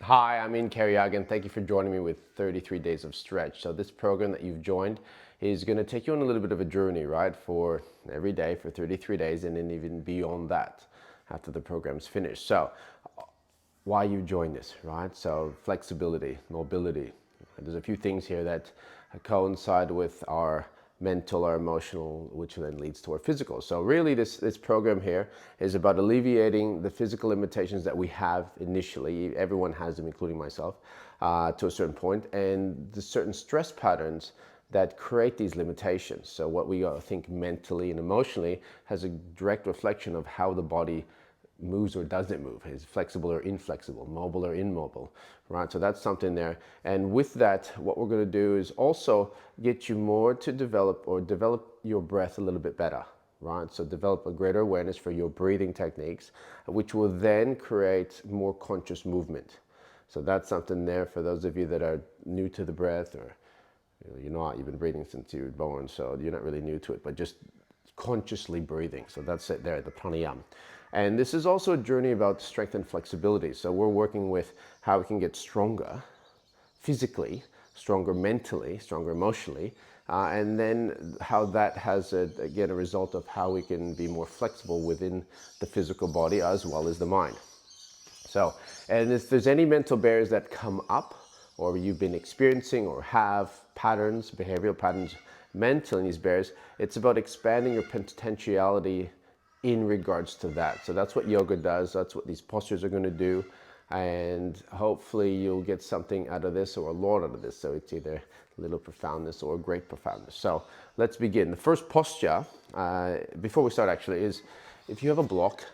Hi, I'm Ian Carriag, and thank you for joining me with 33 Days of Stretch. So this program that you've joined is going to take you on a little bit of a journey, right? For every day for 33 days and then even beyond that after the program's finished. So why you join this, right? So flexibility, mobility. There's a few things here that coincide with our mental or emotional, which then leads to our physical. So really this program here is about alleviating the physical limitations that we have initially. Everyone has them, including myself, to a certain point, and the certain stress patterns that create these limitations. So what we think mentally and emotionally has a direct reflection of how the body moves or doesn't move, is flexible or inflexible, mobile or immobile, right? So that's something there. And with that, what we're going to do is also get you more to develop your breath a little bit better, right? So develop a greater awareness for your breathing techniques, which will then create more conscious movement. So that's something there for those of you that are new to the breath, or you're not, you've been breathing since you were born, so you're not really new to it, but just consciously breathing. So that's it there, the pranayama. And this is also a journey about strength and flexibility. So we're working with how we can get stronger physically, stronger mentally, stronger emotionally, and then how that has, again, a result of how we can be more flexible within the physical body as well as the mind. So, and if there's any mental barriers that come up, or you've been experiencing or have patterns, behavioral patterns mental in these barriers, it's about expanding your potentiality in regards to that. So that's what yoga does. That's what these postures are going to do. And hopefully you'll get something out of this or a lot out of this. So it's either a little profoundness or great profoundness. So let's begin. The first posture, before we start actually, is if you have a block,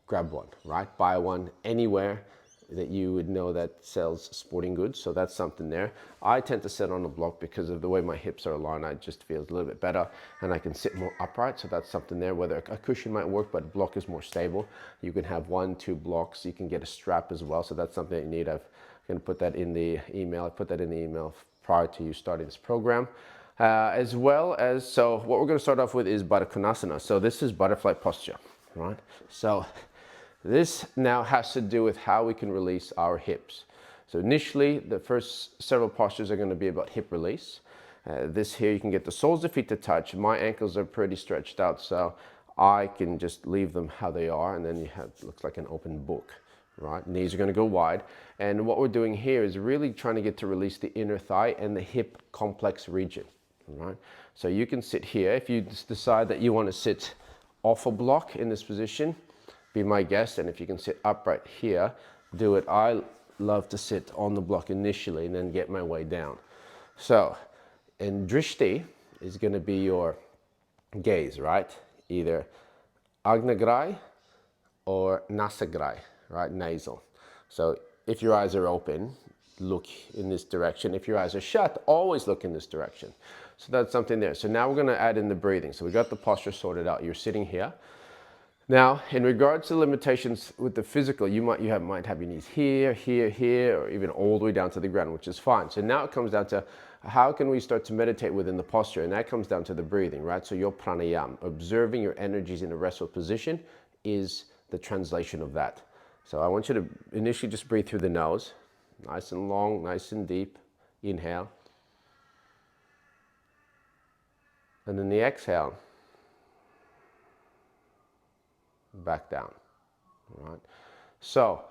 grab one, right? Buy one anywhere that you would know that sells sporting goods. So that's something there. I tend to sit on a block because of the way my hips are aligned. I just feel a little bit better and I can sit more upright. So that's something there. Whether a cushion might work, but a block is more stable. You can have 1-2 blocks. You can get a strap as well. So that's something that you need. I'm going to put that in the email. I put that in the email prior to you starting this program. As well as, so what we're going to start off with is Baddha Konasana. So this is butterfly posture, right? So this now has to do with how we can release our hips. So initially, the first several postures are going to be about hip release. This here, you can get the soles of feet to touch. My ankles are pretty stretched out, so I can just leave them how they are, and then you have, looks like an open book, right? Knees are going to go wide. And what we're doing here is really trying to get to release the inner thigh and the hip complex region, right? So you can sit here. If you decide that you want to sit off a block in this position, be my guest, and if you can sit upright here, do it. I love to sit on the block initially and then get my way down. So, and drishti is going to be your gaze, right? Either Agnagrai or Nasagrai, right? Nasal. So if your eyes are open, look in this direction. If your eyes are shut, always look in this direction. So that's something there. So now we're going to add in the breathing. So we got the posture sorted out. You're sitting here. Now, in regards to limitations with the physical, you might have your knees here, here, here, or even all the way down to the ground, which is fine. So now it comes down to how can we start to meditate within the posture, and that comes down to the breathing, right? So your pranayama, observing your energies in a restful position, is the translation of that. So I want you to initially just breathe through the nose, nice and long, nice and deep. Inhale. And then the exhale, back down, right? So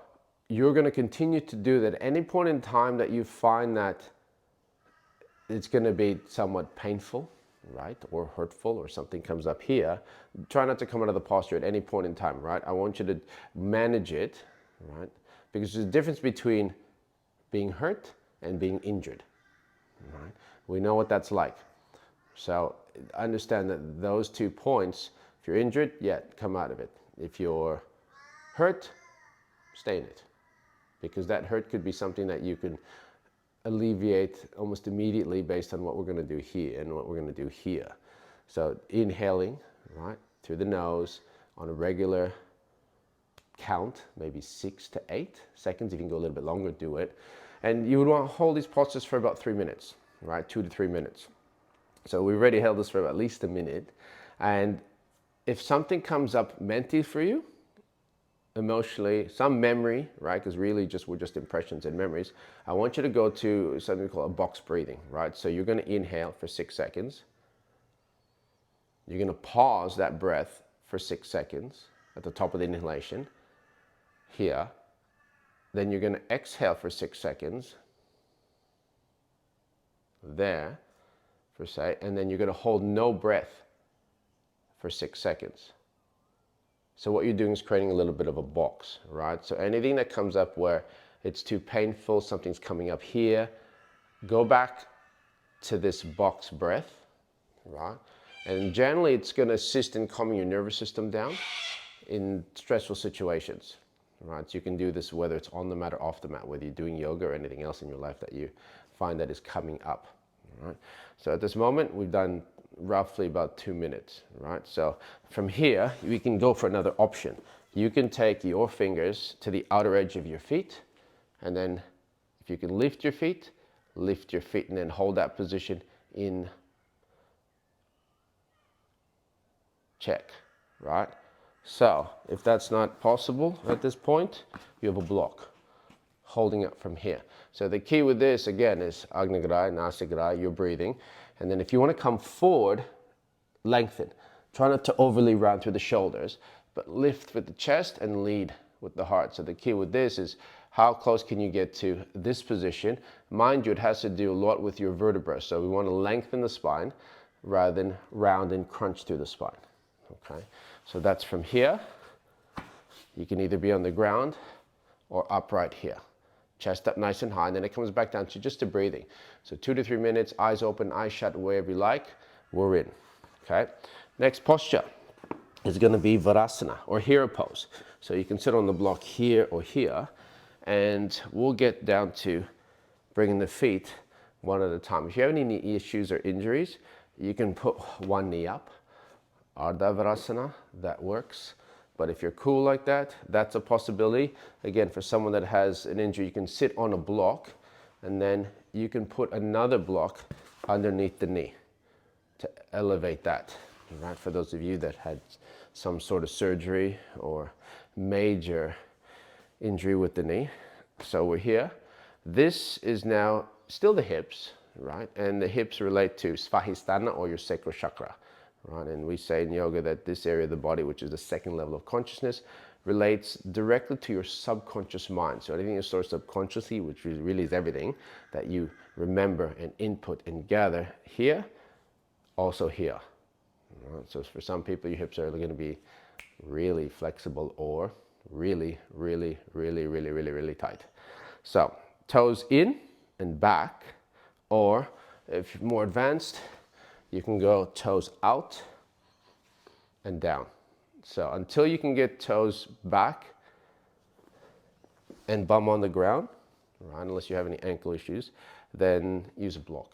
you're going to continue to do that. At any point in time that you find that it's going to be somewhat painful, right, or hurtful, or something comes up here, try not to come out of the posture at any point in time, right? I want you to manage it, right? Because there's a difference between being hurt and being injured, right? We know what that's like. So understand that those 2 points, if you're injured, yeah, come out of it. If you're hurt, stay in it. Because that hurt could be something that you can alleviate almost immediately based on what we're going to do here and what we're going to do here. So inhaling, right, through the nose on a regular count, maybe 6 to 8 seconds. If you can go a little bit longer, do it. And you would want to hold these postures for about 3 minutes, right, 2 to 3 minutes. So we already held this for at least a minute. And if something comes up mentally for you, emotionally, some memory, right? Because really we're just impressions and memories. I want you to go to something called a box breathing, right? So you're going to inhale for 6 seconds. You're going to pause that breath for 6 seconds at the top of the inhalation here. Then you're going to exhale for 6 seconds there, for say, and then you're going to hold no breath for 6 seconds. So what you're doing is creating a little bit of a box, right? So anything that comes up where it's too painful, something's coming up here, go back to this box breath, right? And generally it's going to assist in calming your nervous system down in stressful situations, right? So you can do this whether it's on the mat or off the mat, whether you're doing yoga or anything else in your life that you find that is coming up, right? So at this moment, we've done roughly about 2 minutes, right? So from here, we can go for another option. You can take your fingers to the outer edge of your feet, and then if you can lift your feet, and then hold that position in check, right? So if that's not possible at this point, you have a block holding it from here. So the key with this again is Agnagraya, Nasigraya, you're breathing. And then if you want to come forward, lengthen. Try not to overly round through the shoulders, but lift with the chest and lead with the heart. So the key with this is how close can you get to this position? Mind you, it has to do a lot with your vertebrae. So we want to lengthen the spine rather than round and crunch through the spine. Okay, so that's from here. You can either be on the ground or upright here. Chest up nice and high, and then it comes back down to just a breathing. So 2 to 3 minutes, eyes open, eyes shut, wherever you like, we're in. Okay, next posture is going to be Virasana or hero pose. So you can sit on the block here or here, and we'll get down to bringing the feet one at a time. If you have any knee issues or injuries, you can put one knee up. Ardha Virasana, that works. But if you're cool like that, that's a possibility. Again, for someone that has an injury, you can sit on a block and then you can put another block underneath the knee to elevate that. Right? For those of you that had some sort of surgery or major injury with the knee. So we're here. This is now still the hips, right? And the hips relate to Svadhisthana or your sacral chakra. Right, and we say in yoga that this area of the body, which is the second level of consciousness, relates directly to your subconscious mind. So anything you store subconsciously, which really is everything that you remember and input and gather here, also here. Right, so for some people, your hips are going to be really flexible or really, really, really, really, really, really tight. So toes in and back, or if you're more advanced, you can go toes out and down. So until you can get toes back and bum on the ground, right, unless you have any ankle issues, then use a block,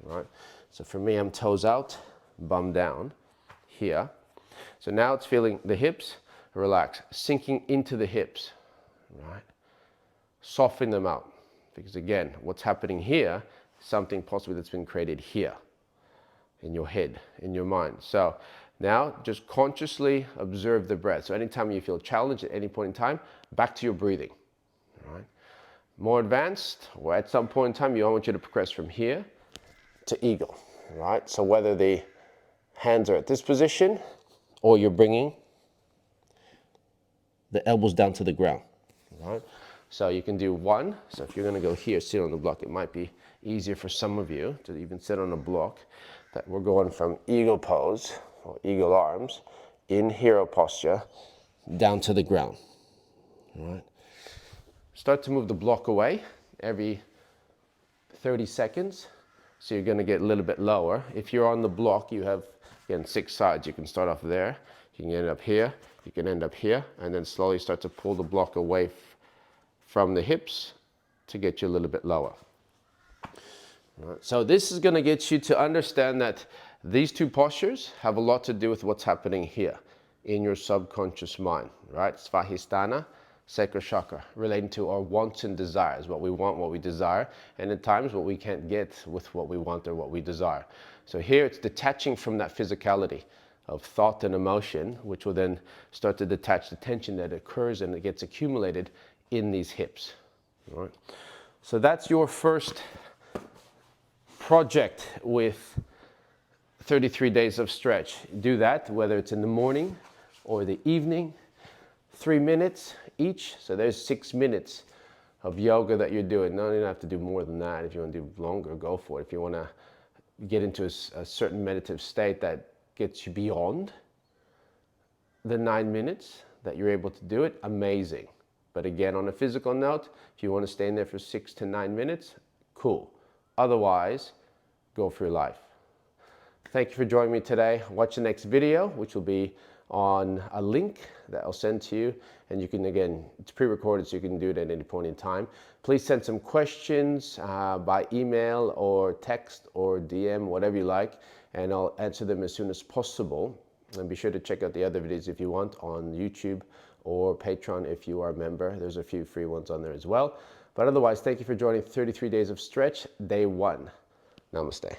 right? So for me, I'm toes out, bum down here. So now it's feeling the hips relax, sinking into the hips, right? Soften them out, because again, what's happening here, something possibly that's been created here. In your head, in your mind. So now just consciously observe the breath. So anytime you feel challenged at any point in time, back to your breathing. Right? More advanced, or at some point in time, I want you to progress from here to eagle. Right? So whether the hands are at this position or you're bringing the elbows down to the ground. Right? So you can do one. So if you're going to go here, sit on the block, it might be easier for some of you to even sit on a block. That we're going from eagle pose, or eagle arms, in hero posture, down to the ground. All right. Start to move the block away every 30 seconds. So you're going to get a little bit lower. If you're on the block, you have, again, 6 sides. You can start off there, you can end up here, you can end up here, and then slowly start to pull the block away from the hips to get you a little bit lower. Right. So this is going to get you to understand that these two postures have a lot to do with what's happening here in your subconscious mind, right? Svadhisthana, sacral chakra, relating to our wants and desires, what we want, what we desire, and at times what we can't get with what we want or what we desire. So here it's detaching from that physicality of thought and emotion, which will then start to detach the tension that occurs and it gets accumulated in these hips. All right. So that's your first project with 33 days of stretch. Do that whether it's in the morning or the evening, 3 minutes each. So there's 6 minutes of yoga that you're doing. No, you don't have to do more than that. If you want to do longer, go for it. If you want to get into a certain meditative state that gets you beyond the 9 minutes that you're able to do it, amazing. But again, on a physical note, if you want to stay in there for 6 to 9 minutes, cool. Otherwise, go for your life. Thank you for joining me today. Watch the next video, which will be on a link that I'll send to you. And you can, again, it's pre-recorded, so you can do it at any point in time. Please send some questions by email or text or DM, whatever you like, and I'll answer them as soon as possible. And be sure to check out the other videos if you want on YouTube or Patreon if you are a member. There's a few free ones on there as well. But otherwise, thank you for joining 33 Days of Stretch, Day 1. Namaste.